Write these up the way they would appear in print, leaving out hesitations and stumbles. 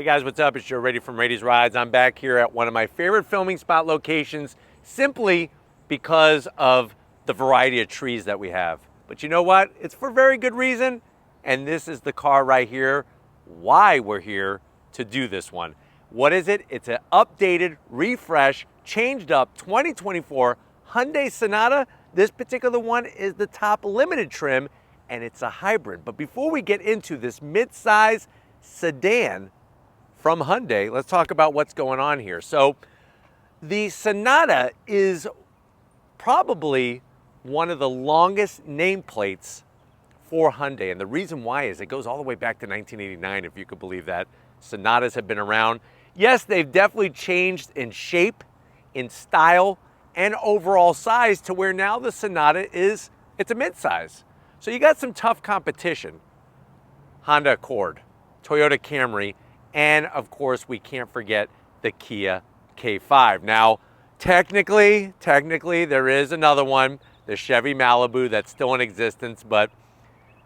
Hey guys, what's up? It's Joe Rady from Rady's Rides. I'm back here at one of my favorite filming spot locations simply because of the variety of trees that we have. But you know what? It's for very good reason, and this is the car right here, why we're here to do this one. What is it? It's an updated, refresh, changed up 2024 Hyundai Sonata. This particular one is the top limited trim, and it's a hybrid. But before we get into this mid-size sedan from Hyundai, let's talk about what's going on here. So the Sonata is probably one of the longest nameplates for Hyundai. And the reason why is it goes all the way back to 1989, if you could believe that. Sonatas have been around. Yes, they've definitely changed in shape, in style, and overall size to where now the Sonata it's a midsize. So you got some tough competition. Honda Accord, Toyota Camry, and of course, we can't forget the Kia K5. Now, technically, there is another one, the Chevy Malibu, that's still in existence, but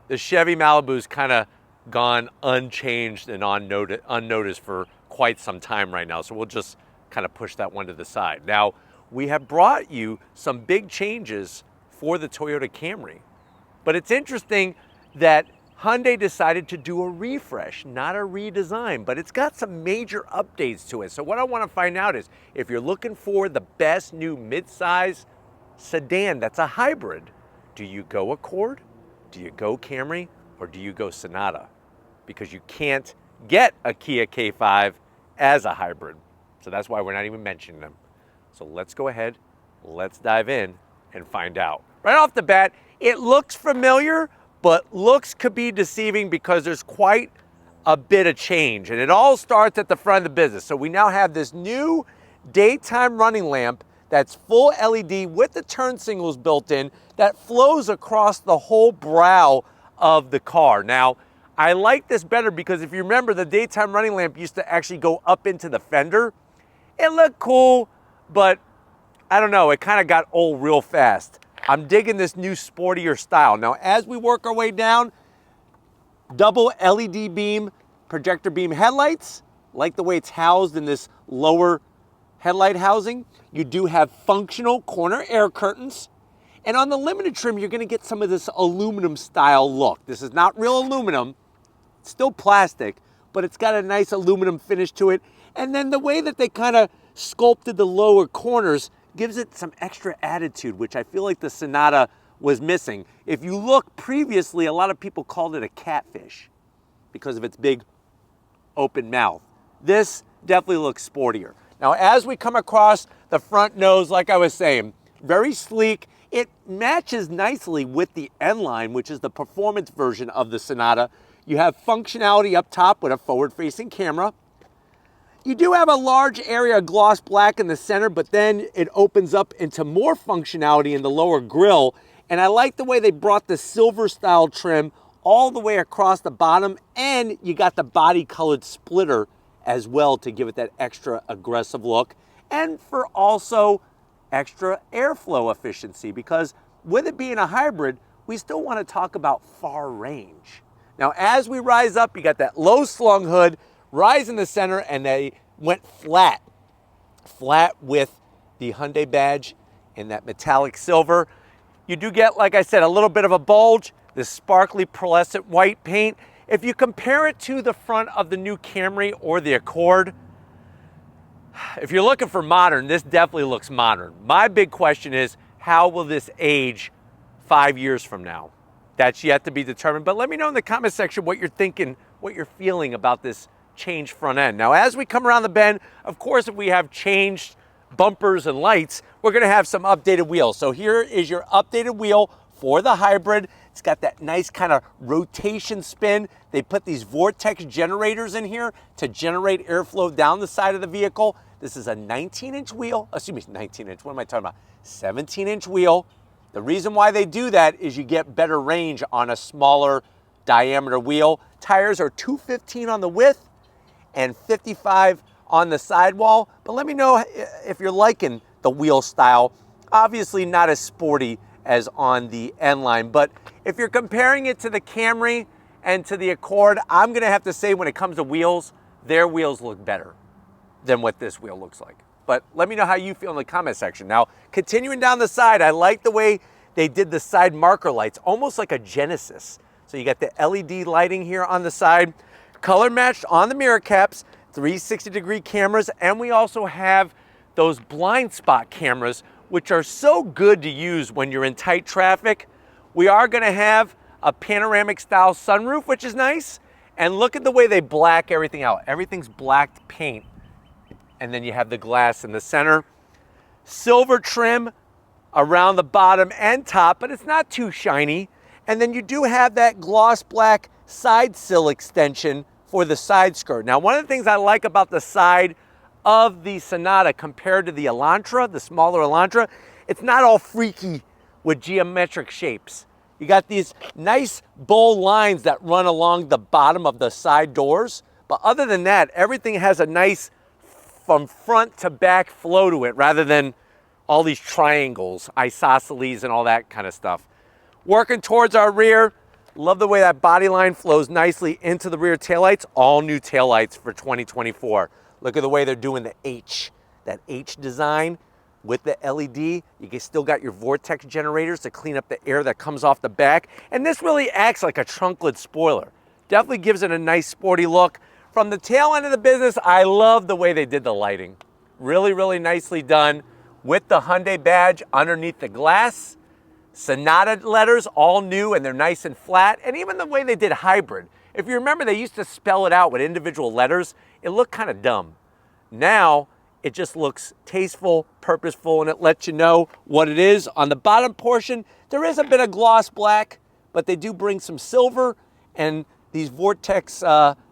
the Chevy Malibu's kind of gone unchanged and unnoticed for quite some time right now. So we'll just kind of push that one to the side. Now, we have brought you some big changes for the Toyota Camry, but it's interesting that Hyundai decided to do a refresh, not a redesign, but it's got some major updates to it. So what I want to find out is, if you're looking for the best new midsize sedan that's a hybrid, do you go Accord, do you go Camry, or do you go Sonata? Because you can't get a Kia K5 as a hybrid. So that's why we're not even mentioning them. So let's go ahead, let's dive in and find out. Right off the bat, it looks familiar, but looks could be deceiving because there's quite a bit of change. And it all starts at the front of the business. So we now have this new daytime running lamp that's full LED with the turn signals built in that flows across the whole brow of the car. Now, I like this better because if you remember, the daytime running lamp used to actually go up into the fender. It looked cool, but I don't know, it kind of got old real fast. I'm digging this new sportier style. Now, as we work our way down, double LED beam, projector beam headlights, like the way it's housed in this lower headlight housing. You do have functional corner air curtains. And on the limited trim, you're gonna get some of this aluminum style look. This is not real aluminum, it's still plastic, but it's got a nice aluminum finish to it. And then the way that they kind of sculpted the lower corners gives it some extra attitude, which I feel like the Sonata was missing. If you look previously, a lot of people called it a catfish because of its big open mouth. This definitely looks sportier. Now, as we come across the front nose, like I was saying, very sleek. It matches nicely with the N-Line, which is the performance version of the Sonata. You have functionality up top with a forward-facing camera. You do have a large area of gloss black in the center, but then it opens up into more functionality in the lower grille. And I like the way they brought the silver style trim all the way across the bottom, and you got the body colored splitter as well to give it that extra aggressive look. And for also extra airflow efficiency, because with it being a hybrid, we still want to talk about far range. Now, as we rise up, you got that low slung hood, rise in the center, and they went flat with the Hyundai badge in that metallic silver. You do get, like I said, a little bit of a bulge, this sparkly pearlescent white paint. If you compare it to the front of the new Camry or the Accord, if you're looking for modern, this definitely looks modern. My big question is, how will this age 5 years from now? That's yet to be determined, but let me know in the comment section what you're thinking, what you're feeling about this changed front end. Now, as we come around the bend, of course, if we have changed bumpers and lights, we're gonna have some updated wheels. So here is your updated wheel for the hybrid. It's got that nice kind of rotation spin. They put these vortex generators in here to generate airflow down the side of the vehicle. This is a 19-inch wheel, excuse me, 19-inch, what am I talking about? 17-inch wheel. The reason why they do that is you get better range on a smaller diameter wheel. Tires are 215 on the width and 55 on the sidewall. But let me know if you're liking the wheel style. Obviously not as sporty as on the N-Line, but if you're comparing it to the Camry and to the Accord, I'm gonna have to say when it comes to wheels, their wheels look better than what this wheel looks like. But let me know how you feel in the comment section. Now, continuing down the side, I like the way they did the side marker lights, almost like a Genesis. So you got the LED lighting here on the side, color matched on the mirror caps, 360-degree cameras, and we also have those blind spot cameras, which are so good to use when you're in tight traffic. We are gonna have a panoramic style sunroof, which is nice. And look at the way they black everything out. Everything's blacked paint. And then you have the glass in the center. Silver trim around the bottom and top, but it's not too shiny. And then you do have that gloss black side sill extension for the side skirt. Now, one of the things I like about the side of the Sonata compared to the Elantra, the smaller Elantra, it's not all freaky with geometric shapes. You got these nice bold lines that run along the bottom of the side doors. But other than that, everything has a nice from front to back flow to it rather than all these triangles, isosceles and all that kind of stuff. Working towards our rear, love the way that body line flows nicely into the rear taillights. All new taillights for 2024. Look at the way they're doing the H, that H design with the LED. You still got your vortex generators to clean up the air that comes off the back. And this really acts like a trunklet spoiler. Definitely gives it a nice sporty look. From the tail end of the business, I love the way they did the lighting. Really, really nicely done with the Hyundai badge underneath the glass. Sonata letters, all new, and they're nice and flat. And even the way they did hybrid. If you remember, they used to spell it out with individual letters. It looked kind of dumb. Now, it just looks tasteful, purposeful, and it lets you know what it is. On the bottom portion, there is a bit of gloss black, but they do bring some silver and these vortex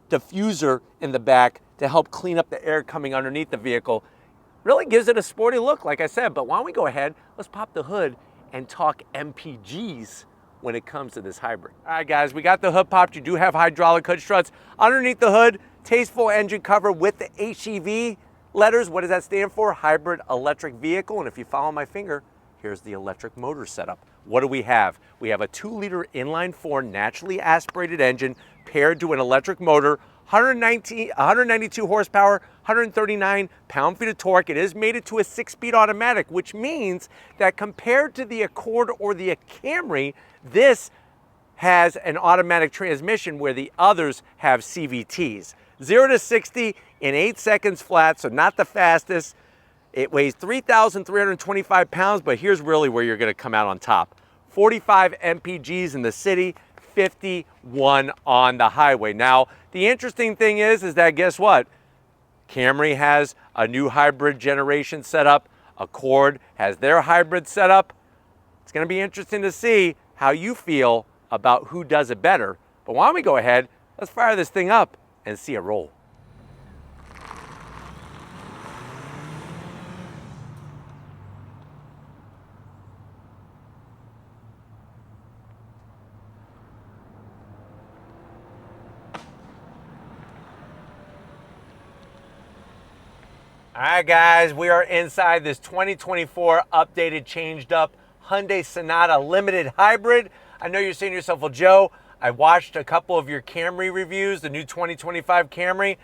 diffuser in the back to help clean up the air coming underneath the vehicle. Really gives it a sporty look, like I said. But why don't we go ahead, let's pop the hood and talk MPGs when it comes to this hybrid. All right, guys, we got the hood popped. You do have hydraulic hood struts. Underneath the hood, tasteful engine cover with the HEV letters. What does that stand for? Hybrid electric vehicle. And if you follow my finger, here's the electric motor setup. What do we have? We have a 2-liter inline-4 naturally aspirated engine paired to an electric motor, 192 horsepower, 139 pound-feet of torque. It is mated to a 6-speed automatic, which means that compared to the Accord or the Camry, this has an automatic transmission where the others have CVTs. 0 to 60 in 8 seconds flat, so not the fastest. It weighs 3,325 pounds, but here's really where you're gonna come out on top. 45 MPGs in the city, 51 on the highway. Now, the interesting thing is that guess what? Camry has a new hybrid generation setup. Accord has their hybrid setup. It's gonna be interesting to see how you feel about who does it better. But why don't we go ahead, let's fire this thing up and see it roll. All right, guys, we are inside this 2024 updated, changed up Hyundai Sonata Limited Hybrid. I know you're saying to yourself, well, Joe, I watched a couple of your Camry reviews, the new 2025 Camry.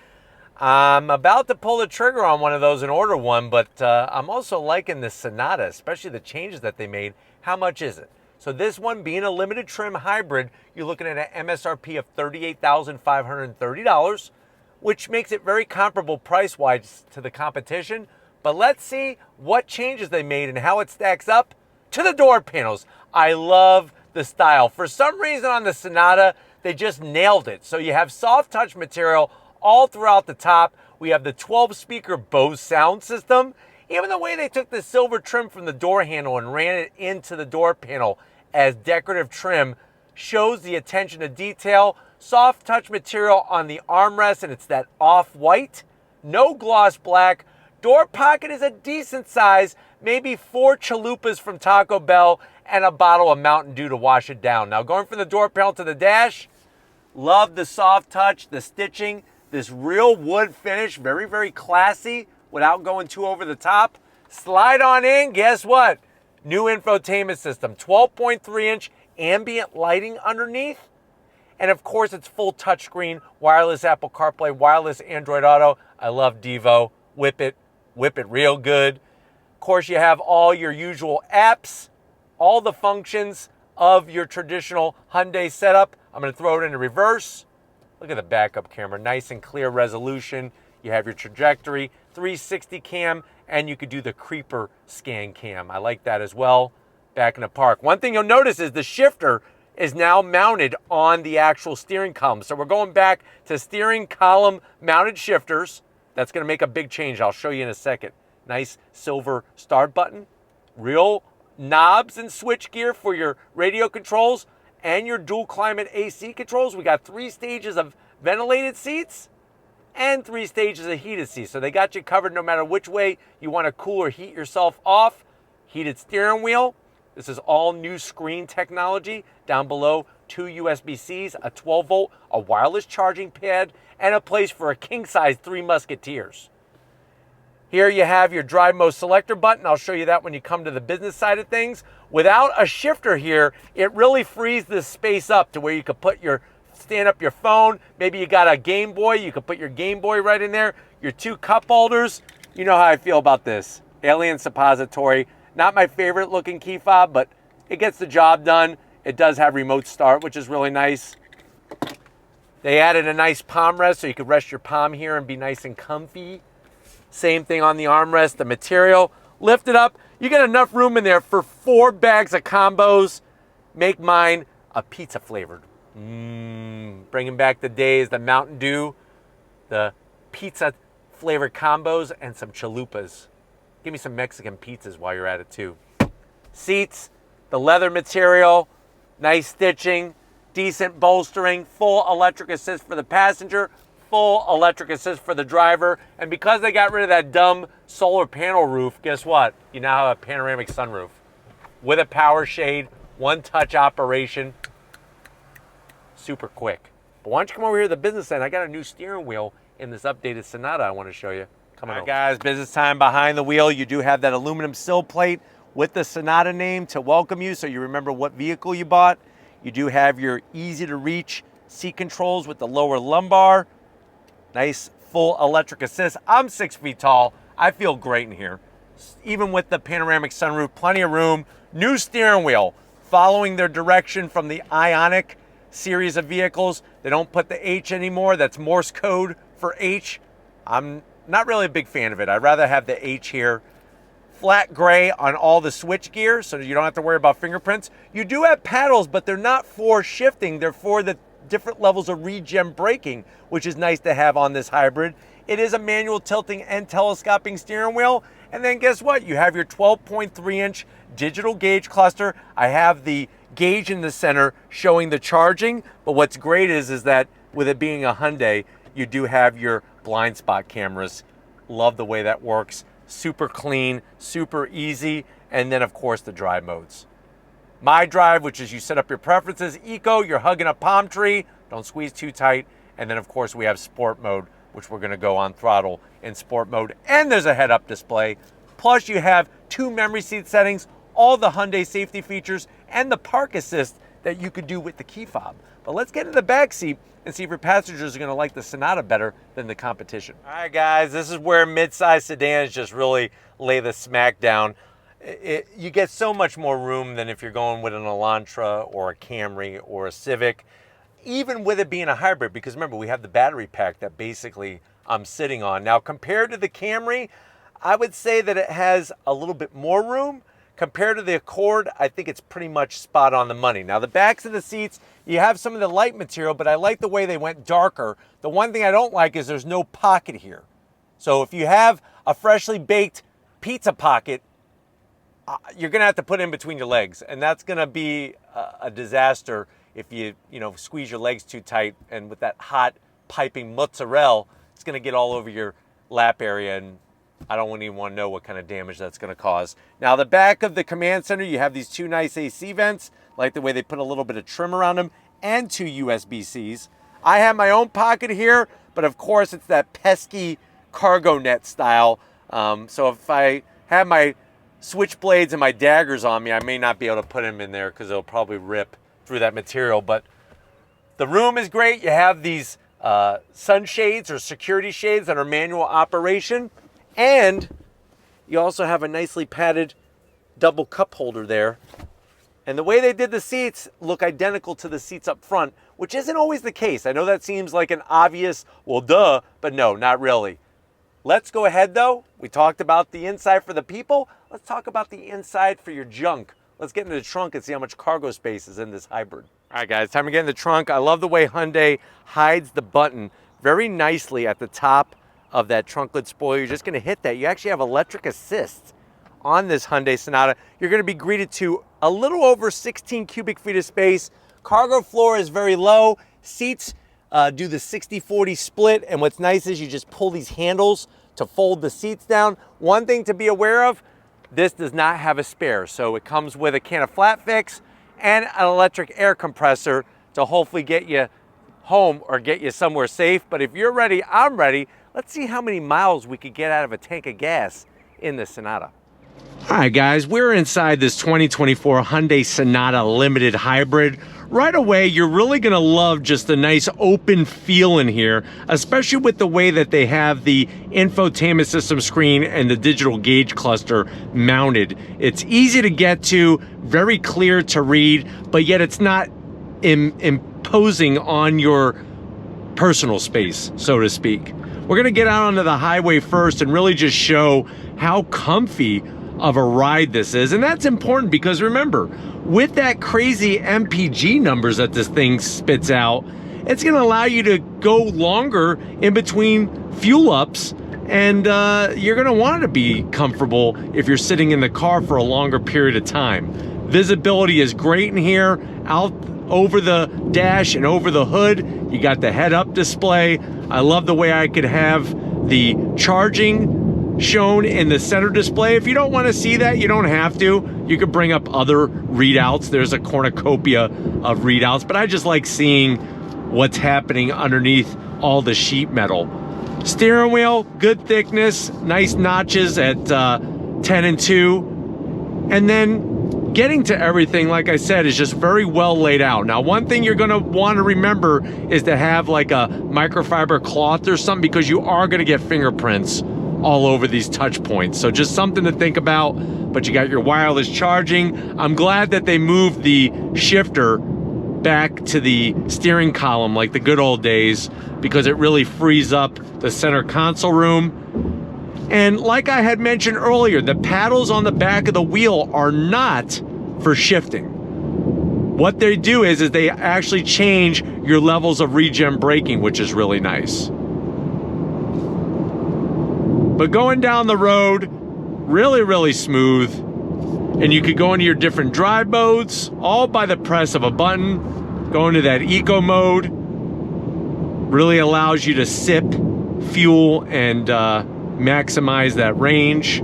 I'm about to pull the trigger on one of those and order one, but I'm also liking the Sonata, especially the changes that they made. How much is it? So this one being a limited trim hybrid, you're looking at an MSRP of $38,530. which makes it very comparable price-wise to the competition. But let's see what changes they made and how it stacks up to the door panels. I love the style. For some reason on the Sonata, they just nailed it. So you have soft touch material all throughout the top. We have the 12-speaker Bose sound system. Even the way they took the silver trim from the door handle and ran it into the door panel as decorative trim shows the attention to detail. Soft touch material on the armrest, and it's that off-white. No gloss black. Door pocket is a decent size, maybe 4 chalupas from Taco Bell and a bottle of Mountain Dew to wash it down. Now going from the door panel to the dash, love the soft touch, the stitching, this real wood finish, very, very classy without going too over the top. Slide on in, guess what? New infotainment system, 12.3-inch ambient lighting underneath. And of course, it's full touchscreen, wireless Apple CarPlay, wireless Android Auto. I love Devo. Whip it real good. Of course, you have all your usual apps, all the functions of your traditional Hyundai setup. I'm going to throw it into reverse. Look at the backup camera, nice and clear resolution. You have your trajectory, 360 cam, and you could do the creeper scan cam. I like that as well. Back in the park. One thing you'll notice is the shifter is now mounted on the actual steering column. So we're going back to steering column mounted shifters. That's going to make a big change. I'll show you in a second. Nice silver start button. Real knobs and switch gear for your radio controls and your dual climate AC controls. We got 3 stages of ventilated seats and 3 stages of heated seats. So they got you covered no matter which way you want to cool or heat yourself off. Heated steering wheel. This is all new screen technology. Down below, 2 USB-Cs, a 12-volt, a wireless charging pad, and a place for a king-size 3 Musketeers. Here you have your drive mode selector button. I'll show you that when you come to the business side of things. Without a shifter here, it really frees this space up to where you could stand up your phone. Maybe you got a Game Boy. You could put your Game Boy right in there. Your 2 cup holders. You know how I feel about this. Alien suppository. Not my favorite looking key fob, but it gets the job done. It does have remote start, which is really nice. They added a nice palm rest so you could rest your palm here and be nice and comfy. Same thing on the armrest, the material. Lift it up. You get enough room in there for 4 bags of combos. Make mine a pizza flavored. Bringing back the days, the Mountain Dew, the pizza flavored combos, and some chalupas. Give me some Mexican pizzas while you're at it too. Seats, the leather material, nice stitching, decent bolstering, full electric assist for the passenger, full electric assist for the driver. And because they got rid of that dumb solar panel roof, guess what? You now have a panoramic sunroof with a power shade, 1-touch operation, super quick. But why don't you come over here to the business end? I got a new steering wheel in this updated Sonata I want to show you. Come on, all right, guys, business time behind the wheel. You do have that aluminum sill plate with the Sonata name to welcome you so you remember what vehicle you bought. You do have your easy to reach seat controls with the lower lumbar. Nice full electric assist. I'm 6 feet tall. I feel great in here. Even with the panoramic sunroof, plenty of room. New steering wheel, following their direction from the Ionic series of vehicles. They don't put the H anymore. That's Morse code for H. I'm not really a big fan of it. I'd rather have the H here. Flat gray on all the switch gear, so you don't have to worry about fingerprints. You do have paddles, but they're not for shifting. They're for the different levels of regen braking, which is nice to have on this hybrid. It is a manual tilting and telescoping steering wheel. And then guess what? You have your 12.3-inch digital gauge cluster. I have the gauge in the center showing the charging, but what's great is that with it being a Hyundai, you do have your blind spot cameras. Love the way that works. Super clean, super easy. And then of course the drive modes. My drive, which is you set up your preferences. Eco, you're hugging a palm tree. Don't squeeze too tight. And then of course we have sport mode, which we're gonna go on throttle in sport mode. And there's a head-up display. Plus you have 2 memory seat settings, all the Hyundai safety features, and the park assist that you could do with the key fob. But let's get into the back seat and see if your passengers are gonna like the Sonata better than the competition. All right, guys, this is where mid-size sedans just really lay the smack down. You get so much more room than if you're going with an Elantra or a Camry or a Civic, even with it being a hybrid, because remember, we have the battery pack that basically I'm sitting on. Now, compared to the Camry, I would say that it has a little bit more room. Compared to the Accord, I think it's pretty much spot on the money. Now, the backs of the seats, you have some of the light material, but I like the way they went darker. The one thing I don't like is there's no pocket here. So if you have a freshly baked pizza pocket, you're gonna have to put in between your legs, and that's gonna be a disaster if you squeeze your legs too tight, and with that hot piping mozzarella, it's gonna get all over your lap area, and I don't even want to know what kind of damage that's going to cause. Now, the back of the command center, you have these 2 nice AC vents, like the way they put a little bit of trim around them, and 2 USB-Cs. I have my own pocket here, but of course it's that pesky cargo net style. So if I have my switchblades and my daggers on me, I may not be able to put them in there because they'll probably rip through that material. But The room is great. You have these sunshades or security shades that are manual operation. And you also have a nicely padded double cup holder there. And the way they did the seats look identical to the seats up front, which isn't always the case. I know that seems like an obvious, well, duh, but no, not really. Let's go ahead though. We talked about the inside for the people. Let's talk about the inside for your junk. Let's get into the trunk and see how much cargo space is in this hybrid. All right, guys, time to get in the trunk. I love the way Hyundai hides the button very nicely at the top of that trunk lid spoiler. You're just gonna hit that. You actually have electric assist on this Hyundai Sonata. You're gonna be greeted to a little over 16 cubic feet of space. Cargo floor is very low. Seats do the 60-40 split, and what's nice is you just pull these handles to fold the seats down. One thing to be aware of, this does not have a spare, so it comes with a can of flat fix and an electric air compressor to hopefully get you home or get you somewhere safe. But if you're ready, I'm ready. Let's see how many miles we could get out of a tank of gas in the Sonata. All right, guys, we're inside this 2024 Hyundai Sonata Limited Hybrid. Right away, you're really gonna love just the nice open feel in here, especially with the way that they have the infotainment system screen and the digital gauge cluster mounted. It's easy to get to, very clear to read, but yet it's not imposing on your personal space, so to speak. We're gonna get out onto the highway first and really just show how comfy of a ride this is. And that's important because remember, with that crazy MPG numbers that this thing spits out, it's gonna allow you to go longer in between fuel ups, and you're gonna want to be comfortable if you're sitting in the car for a longer period of time. Visibility is great in here, out over the dash and over the hood. You got the head-up display. I love the way I could have the charging shown in the center display. If you don't want to see that, you don't have to. You could bring up other readouts. There's a cornucopia of readouts, but I just like seeing what's happening underneath all the sheet metal. Steering wheel, good thickness, nice notches at 10 and 2. And then getting to everything, like I said, is just very well laid out. Now, one thing you're gonna wanna remember is to have like a microfiber cloth or something, because you are gonna get fingerprints all over these touch points. So just something to think about, but you got your wireless charging. I'm glad that they moved the shifter back to the steering column like the good old days, because it really frees up the center console room. And like I had mentioned earlier, the paddles on the back of the wheel are not for shifting. What they do is they actually change your levels of regen braking, which is really nice. But going down the road, really, really smooth. And you could go into your different drive modes, all by the press of a button. Go into that eco mode. Really allows you to sip fuel and maximize that range.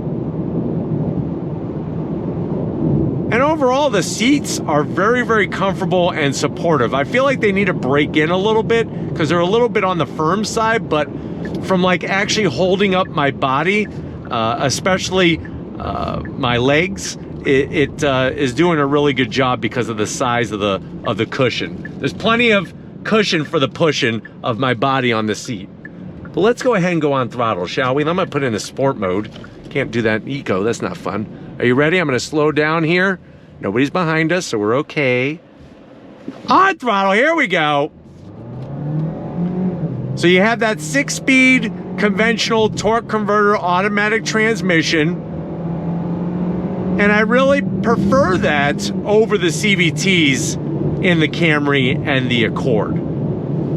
And overall, the seats are very, very comfortable and supportive. I feel like they need to break in a little bit because they're a little bit on the firm side, but from like actually holding up my body, especially my legs, it is doing a really good job because of the size of the cushion. There's plenty of cushion for the pushing of my body on the seat. But let's go ahead and go on throttle, shall we? I'm gonna put it in the sport mode. Can't do that in eco, that's not fun. Are you ready? I'm gonna slow down here. Nobody's behind us, so we're okay. On throttle, here we go. So you have that 6-speed conventional torque converter automatic transmission. And I really prefer that over the CVTs in the Camry and the Accord.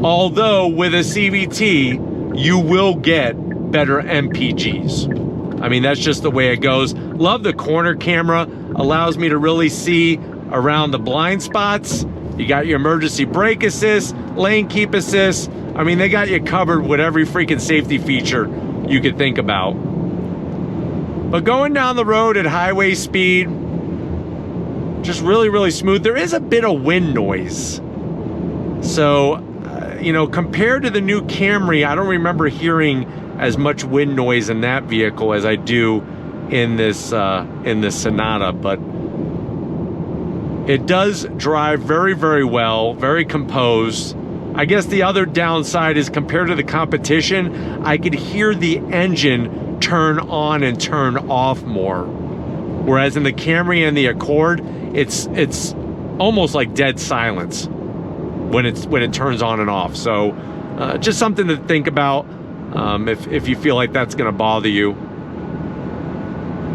Although with a CVT, you will get better MPGs. I mean, that's just the way it goes. Love the corner camera, allows me to really see around the blind spots. You got your emergency brake assist, lane keep assist. I mean, they got you covered with every freaking safety feature you could think about. But going down the road at highway speed, just really, really smooth. There is a bit of wind noise. So, you know, compared to the new Camry, I don't remember hearing as much wind noise in that vehicle as I do in this Sonata, but it does drive very, very well, very composed. I guess the other downside is compared to the competition, I could hear the engine turn on and turn off more. Whereas in the Camry and the Accord, it's almost like dead silence when it turns on and off. So just something to think about if you feel like that's going to bother you.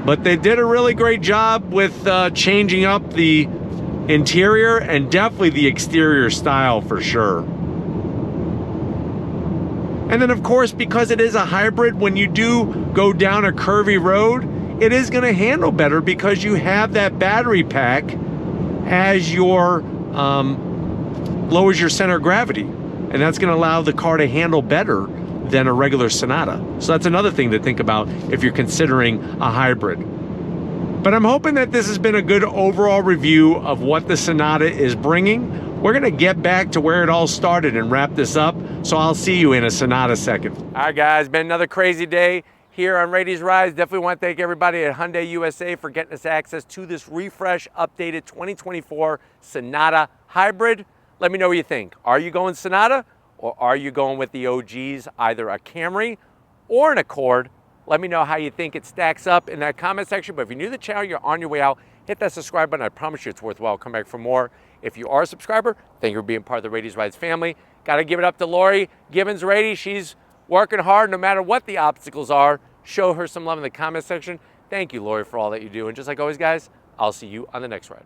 But they did a really great job with changing up the interior and definitely the exterior style for sure. And then of course, because it is a hybrid, when you do go down a curvy road, it is going to handle better because you have that battery pack as your lowers your center of gravity, and that's going to allow the car to handle better than a regular Sonata. So that's another thing to think about if you're considering a hybrid. But I'm hoping that this has been a good overall review of what the Sonata is bringing. We're going to get back to where it all started and wrap this up, so I'll see you in a Sonata second. All right guys, been another crazy day here on Rady's Rides. Definitely want to thank everybody at Hyundai USA for getting us access to this refresh, updated 2024 Sonata Hybrid. Let me know what you think. Are you going Sonata, or are you going with the OGs, either a Camry or an Accord? Let me know how you think it stacks up in that comment section. But if you're new to the channel, you're on your way out, hit that subscribe button. I promise you it's worthwhile. Come back for more. If you are a subscriber, thank you for being part of the Rady's Rides family. Got to give it up to Lori Gibbons Rady. She's working hard no matter what the obstacles are. Show her some love in the comment section. Thank you, Lori, for all that you do. And just like always, guys, I'll see you on the next ride.